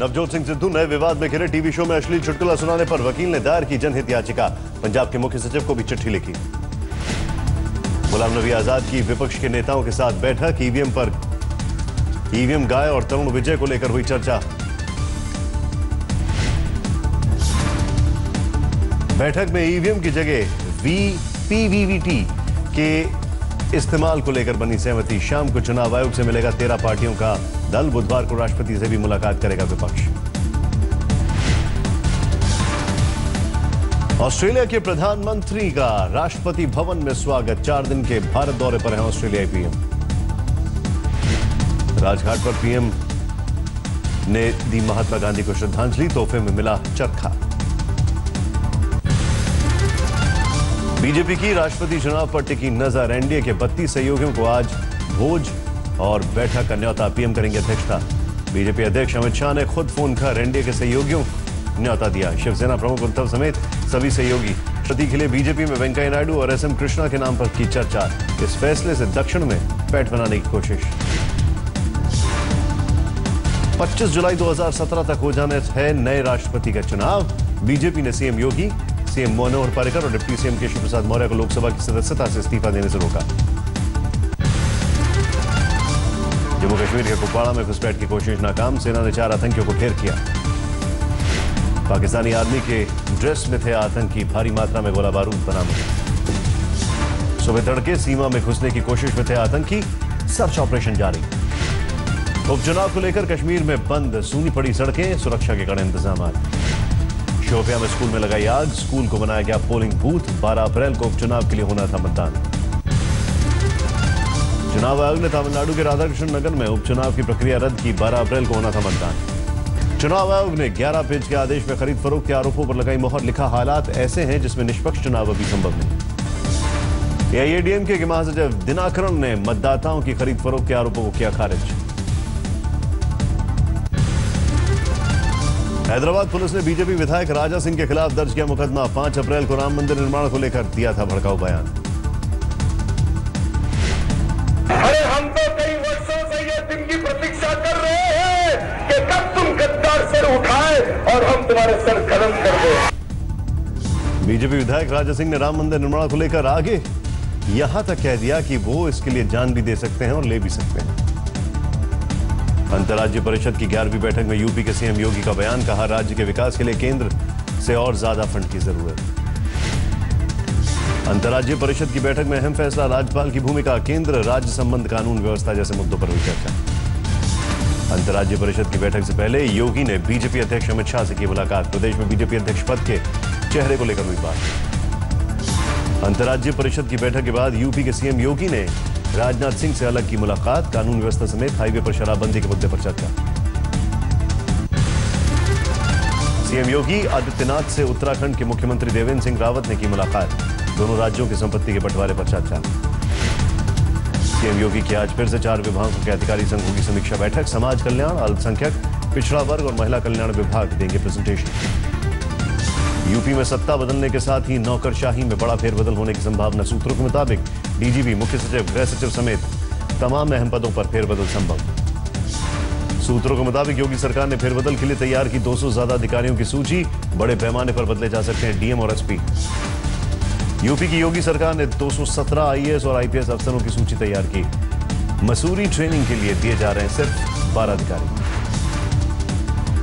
नवजोत सिंह सिद्धू नए विवाद में घिरे। टीवी शो में अश्लील चुटकुला सुनाने पर वकील ने दायर की जनहित याचिका। पंजाब के मुख्य सचिव को भी चिट्ठी लिखी। गुलाम नबी आजाद की विपक्ष के नेताओं के साथ बैठक। ईवीएम गाय और तरुण विजय को लेकर हुई चर्चा। बैठक में ईवीएम की जगह पीवीवीटी के इस्तेमाल को लेकर बनी सहमति। शाम को चुनाव आयोग से मिलेगा 13 पार्टियों का दल। बुधवार को राष्ट्रपति से भी मुलाकात करेगा विपक्ष। ऑस्ट्रेलिया के प्रधानमंत्री का राष्ट्रपति भवन में स्वागत। 4 दिन के भारत दौरे पर हैं ऑस्ट्रेलियाई पीएम। राजघाट पर पीएम ने दी महात्मा गांधी को श्रद्धांजलि। तोहफे में मिला चरखा। बीजेपी की राष्ट्रपति चुनाव पर टिकी नजर। एनडीए के 32 सहयोगियों को आज भोज और बैठक का न्योता। पीएम करेंगे अध्यक्षता। बीजेपी अध्यक्ष अमित शाह ने खुद फोन कर एनडीए के सहयोगियों को न्योता दिया। शिवसेना प्रमुख उद्धव समेत सभी सहयोगी। क्षति के लिए बीजेपी में वेंकैया नायडू और एसएम कृष्णा के नाम पर की चर्चा। इस फैसले से दक्षिण में पैठ बनाने की कोशिश। 25 जुलाई 2017 तक हो जाने है नए राष्ट्रपति का चुनाव। बीजेपी ने सीएम योगी, सीएम मनोहर पर्रिकर और डिप्टी सीएम केशव प्रसाद मौर्य को लोकसभा की सदस्यता से इस्तीफा देने से रोका। जम्मू कश्मीर के कुपवाड़ा में घुसपैठ की कोशिश नाकाम। सेना ने 4 आतंकियों को ढेर किया। पाकिस्तानी आर्मी के ड्रेस में थे आतंकी। भारी मात्रा में गोला बारूद बरामद। सुबह तड़के सीमा में घुसने की कोशिश में थे आतंकी। सर्च ऑपरेशन जारी। उपचुनाव को लेकर कश्मीर में बंद। सूनी पड़ी सड़कें। सुरक्षा के कड़े इंतजाम। शोपियां में स्कूल में लगाई आग। स्कूल को बनाया गया पोलिंग बूथ। 12 अप्रैल को उपचुनाव के लिए होना था मतदान। चुनाव आयोग ने तमिलनाडु के राधाकृष्ण नगर में उपचुनाव की प्रक्रिया रद्द की। 12 अप्रैल को होना था मतदान। चुनाव आयोग ने 11 पेज के आदेश में खरीद फरोख्त के आरोपों पर लगाई मोहर। लिखा, हालात ऐसे हैं जिसमें निष्पक्ष चुनाव अभी संभव नहीं। एआईएडीएमके के महासचिव दिनाकरन ने मतदाताओं की खरीद फरोख्त के आरोपों को किया खारिज। हैदराबाद पुलिस ने बीजेपी विधायक राजा सिंह के खिलाफ दर्ज किया मुकदमा। 5 अप्रैल को राम मंदिर निर्माण को लेकर दिया था भड़काऊ बयान। अरे हम तो कई वर्षों से ये दिन की प्रतीक्षा कर रहे हैं कि कब तुम गद्दार सर उठाए और हम तुम्हारे सर कलम कर दे। बीजेपी विधायक राजा सिंह ने राम मंदिर निर्माण को लेकर आगे यहां तक कह दिया कि वो इसके लिए जान भी दे सकते हैं और ले भी सकते हैं। अंतर्राज्यीय परिषद की 11वीं बैठक में यूपी के सीएम योगी का बयान। कहा, राज्य के विकास के लिए केंद्र से और ज्यादा फंड की जरूरत। अंतर्राज्यीय परिषद की बैठक में अहम फैसला। राज्यपाल की भूमिका। केंद्र राज्य संबंध कानून व्यवस्था जैसे मुद्दों पर हुई चर्चा। अंतर्राज्यीय परिषद की बैठक से पहले योगी ने बीजेपी अध्यक्ष अमित शाह से की मुलाकात। प्रदेश में बीजेपी अध्यक्ष पद के चेहरे को लेकर हुई बात। अंतर्राज्यीय परिषद की बैठक के बाद यूपी के सीएम योगी ने राजनाथ सिंह से अलग की मुलाकात। कानून व्यवस्था समेत हाईवे पर शराबबंदी के मुद्दे पर चर्चा। सीएम योगी आदित्यनाथ से उत्तराखंड के मुख्यमंत्री देवेंद्र सिंह रावत ने की मुलाकात। दोनों राज्यों की संपत्ति के बंटवारे पर चर्चा। सीएम योगी की आज फिर से 4 विभागों के अधिकारी संघों की समीक्षा बैठक। समाज कल्याण, अल्पसंख्यक, पिछड़ा वर्ग और महिला कल्याण विभाग देंगे प्रेजेंटेशन। यूपी में सत्ता बदलने के साथ ही नौकरशाही में बड़ा फेरबदल होने की संभावना। सूत्रों के मुताबिक डीजीपी, मुख्य सचिव, गृह सचिव समेत तमाम अहम पदों पर फेरबदल संभव। सूत्रों के मुताबिक योगी सरकार ने फेरबदल के लिए तैयार की 200 ज्यादा अधिकारियों की सूची। बड़े पैमाने पर बदले जा सकते हैं डीएम और एसपी। यूपी की योगी सरकार ने 217 आईएएस और आईपीएस अफसरों की सूची तैयार की। मसूरी ट्रेनिंग के लिए दिए जा रहे हैं सिर्फ 12 अधिकारी।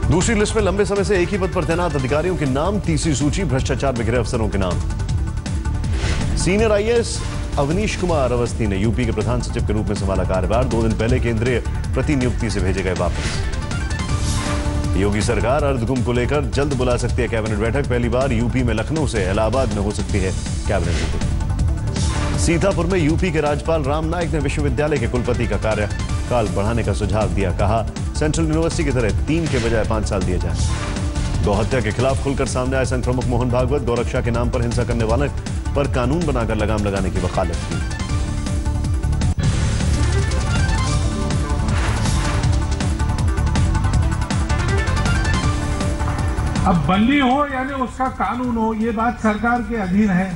दूसरी लिस्ट में लंबे समय से एक ही पद पर तैनात अधिकारियों के नाम। तीसरी सूची भ्रष्टाचार में घिरे अफसरों के नाम। सीनियर आईएएस अवनीश कुमार अवस्थी ने यूपी के प्रधान सचिव के रूप में संभाला कार्यभार। 2 दिन पहले केंद्रीय प्रतिनियुक्ति से भेजे गए वापस। योगी सरकार अर्धगुम को लेकर जल्द बुला सकती है कैबिनेट बैठक। पहली बार यूपी में लखनऊ से इलाहाबाद में हो सकती है कैबिनेट मीटिंग। सीतापुर में यूपी के राज्यपाल राम नाईक ने विश्वविद्यालय के कुलपति का कार्यकाल बढ़ाने का सुझाव दिया। कहा, सेंट्रल यूनिवर्सिटी की तरह 3 के बजाय 5 साल दिए जाए। गौहत्या के खिलाफ खुलकर सामने आए संघ प्रमुख मोहन भागवत। गौरक्षा के नाम पर हिंसा करने वाले पर कानून बनाकर लगाम लगाने की वकालत की। अब बंदी हो यानी उसका कानून हो, ये बात सरकार के अधीन है।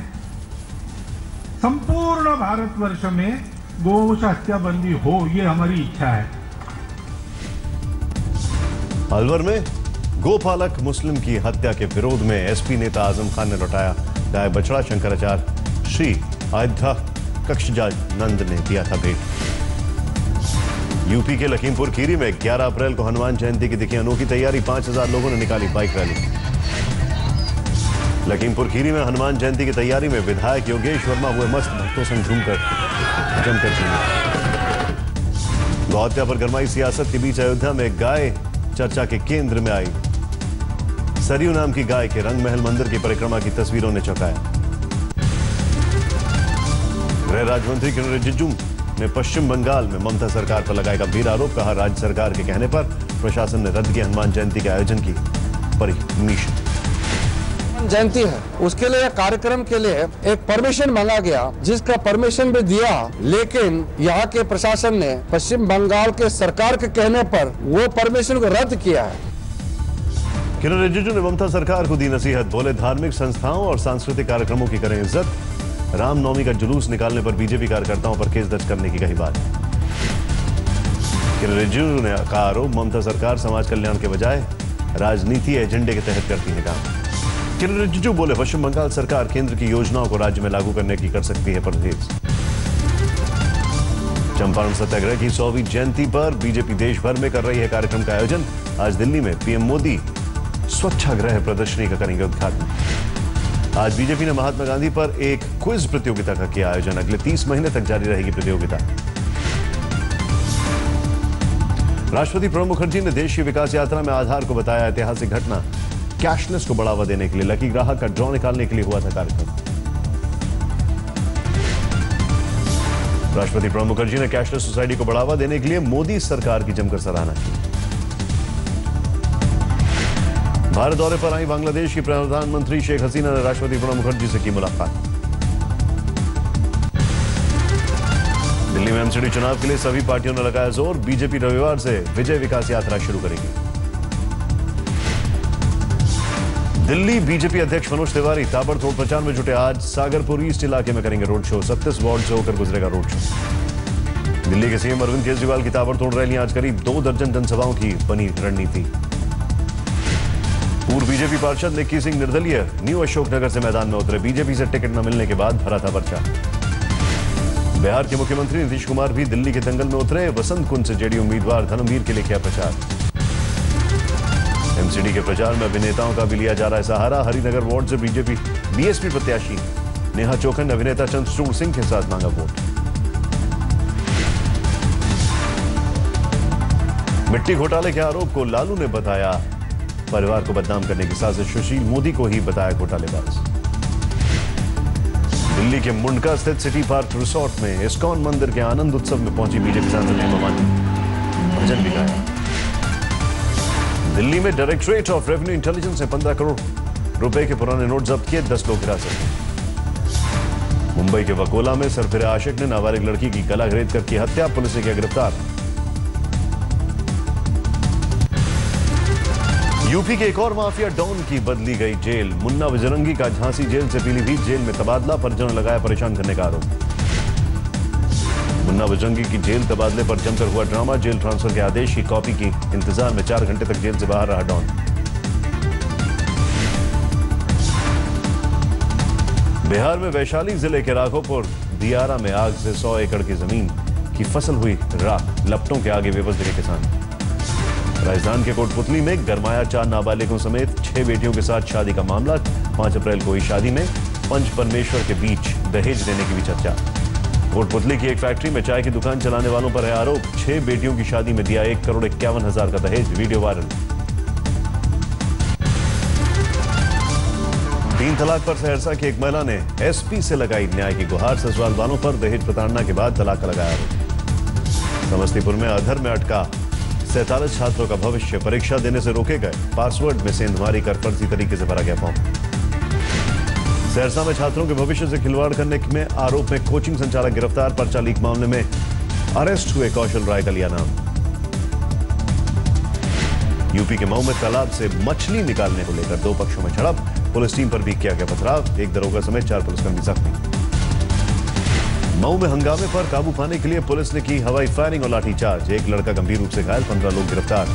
संपूर्ण भारतवर्ष में गौ हत्या बंदी हो, ये हमारी इच्छा है। अलवर में गोपालक मुस्लिम की हत्या के विरोध में एसपी नेता आजम खान ने लौटाया गाय बछड़ा। शंकराचार्य श्री अयोध्या कक्षजानंद ने दिया था भेंट। यूपी के लखीमपुर खीरी में 11 अप्रैल को हनुमान जयंती की दिखी अनोखी तैयारी। 5000 लोगों ने निकाली बाइक रैली। लखीमपुर खीरी में हनुमान जयंती की तैयारी में विधायक योगेश वर्मा हुए मस्त, भक्तों संग जमकर गौ हत्या पर गरमाई सियासत के बीच अयोध्या में गाय चर्चा के केंद्र में आई। सरयू नाम की गाय के रंग महल मंदिर की परिक्रमा की तस्वीरों ने चौंकाया। गृह राज्य मंत्री किरण रिजिजू ने पश्चिम बंगाल में ममता सरकार पर लगाया गंभीर आरोप। कहा, राज्य सरकार के कहने पर प्रशासन ने रद्द किया हनुमान जयंती के आयोजन की परमिशन। जयंती है, उसके लिए कार्यक्रम के लिए एक परमिशन मांगा गया, जिसका परमिशन भी दिया, लेकिन यहाँ के प्रशासन ने पश्चिम बंगाल के सरकार के कहने पर वो परमिशन को रद्द किया है। किरण रिजिजू ने ममता सरकार को दी नसीहत। बोले, धार्मिक संस्थाओं और सांस्कृतिक कार्यक्रमों की करें इज्जत। रामनवमी का जुलूस निकालने पर बीजेपी कार्यकर्ताओं पर केस दर्ज करने की कही बात। किरण रिजिजू ने कहा, आरोप ममता सरकार समाज कल्याण के बजाय राजनीति एजेंडे के तहत करती है काम। किरण रिजिजू बोले, पश्चिम बंगाल सरकार केंद्र की योजनाओं को राज्य में लागू करने की कर सकती है परहेज। चंपारण सत्याग्रह की 100वीं जयंती पर बीजेपी देश भर में कर रही है कार्यक्रम का आयोजन। आज दिल्ली में पीएम मोदी स्वच्छाग्रह प्रदर्शनी का करेंगे उद्घाटन। आज बीजेपी ने महात्मा गांधी पर एक क्विज प्रतियोगिता का किया आयोजन। अगले 30 महीने तक जारी रहेगी प्रतियोगिता। राष्ट्रपति प्रणब मुखर्जी ने देश की विकास यात्रा में आधार को बताया ऐतिहासिक घटना। कैशलेस को बढ़ावा देने के लिए लकी ग्राहक का ड्रॉ निकालने के लिए हुआ था कार्यक्रम। राष्ट्रपति प्रणब मुखर्जी ने कैशलेस सोसाइटी को बढ़ावा देने के लिए मोदी सरकार की जमकर सराहना की। भारत दौरे पर आई बांग्लादेश की प्रधानमंत्री शेख हसीना ने राष्ट्रपति प्रणब मुखर्जी से की मुलाकात। दिल्ली में एमसीडी चुनाव के लिए सभी पार्टियों ने लगाया जोर। बीजेपी रविवार से विजय विकास यात्रा शुरू करेगी। दिल्ली बीजेपी अध्यक्ष मनोज तिवारी ताबड़तोड़ प्रचार में जुटे। आज सागरपुर ईस्ट इलाके में करेंगे रोड शो। 37 वार्ड से होकर गुजरेगा रोड शो। दिल्ली के सीएम अरविंद केजरीवाल की ताबड़तोड़ रैलियां। आज करीब 2 दर्जन जनसभाओं की बनी रणनीति। पूर्व बीजेपी पार्षद निक्की सिंह निर्दलीय न्यू अशोकनगर से मैदान में उतरे। बीजेपी से टिकट न मिलने के बाद भरा था पर्चा। बिहार के मुख्यमंत्री नीतीश कुमार भी दिल्ली के दंगल में उतरे। वसंत कुंज से जेडीयू उम्मीदवार धर्मवीर के लिए किया प्रचार। एमसीडी के प्रचार में अभिनेताओं का भी लिया जा रहा है सहारा। हरिनगर वार्ड से बीजेपी बीएसपी प्रत्याशी नेहा चोखन ने अभिनेता चंद्रचूड़ सिंह के साथ मांगा वोट। मिट्टी घोटाले के आरोप को लालू ने बताया परिवार को बदनाम करने की साजिश। सुशील मोदी को ही बताया घोटालेबाज। दिल्ली के मुंडका स्थित सिटी पार्क रिसोर्ट में इस्कॉन मंदिर के आनंद उत्सव में पहुंची बीजेपी सांसद हेमा मालिनी। भजन भी गाया। दिल्ली में डायरेक्टरेट ऑफ रेवेन्यू इंटेलिजेंस ने 15 करोड़ रुपए के पुराने नोट जब्त किए। 10 लोग हिरासत में। मुंबई के वकोला में सरफिरा आशिक ने नाबालिग लड़की की गला घेर कर की हत्या। पुलिस ने किया गिरफ्तार। यूपी के एक और माफिया डॉन की बदली गई जेल। मुन्ना बजरंगी का झांसी जेल से पीलीभीत जेल में तबादला। परिजनों लगाया परेशान करने का आरोप। मुन्ना बजरंगी की जेल तबादले पर जमकर हुआ ड्रामा। जेल ट्रांसफर के आदेश की कॉपी की इंतजार में 4 घंटे तक जेल से बाहर रहा डॉन। बिहार में वैशाली जिले के राघोपुर दियारा में आग से 100 एकड़ की जमीन की फसल हुई राख। लपटों के आगे बेबस दिखे किसान। राजस्थान के कोटपुतली में गरमाया 4 नाबालिगों समेत 6 बेटियों के साथ शादी का मामला। 5 अप्रैल को हुई शादी में पंच परमेश्वर के बीच दहेज देने की भी चर्चा। कोटपुतली की एक फैक्ट्री में चाय की दुकान चलाने वालों पर है आरोप। 6 बेटियों की शादी में दिया 1,51,00,000 का दहेज। Video viral. 3 तलाक पर सहरसा की एक महिला ने एसपी से लगाई न्याय की गुहार। ससुराल वालों पर दहेज प्रताड़ना के बाद तलाक का लगाया आरोप। समस्तीपुर में अधर में अटका 47 छात्रों का भविष्य। परीक्षा देने से रोके गए। पासवर्ड में सेंधमारी कर फर्जी तरीके से भरा गया फॉर्म। सहरसा में छात्रों के भविष्य से खिलवाड़ करने में आरोप में कोचिंग संचालक गिरफ्तार। पर्चा लीक मामले में अरेस्ट हुए कौशल राय का लिया नाम। यूपी के मऊ में तालाब से मछली निकालने को लेकर 2 पक्षों में झड़प। पुलिस टीम पर भी किया गया पथराव। 1 दरोगा समेत 4 पुलिसकर्मी जख्मी। मऊ में हंगामे पर काबू पाने के लिए पुलिस ने की हवाई फायरिंग और लाठीचार्ज। 1 लड़का गंभीर रूप से घायल। 15 लोग गिरफ्तार।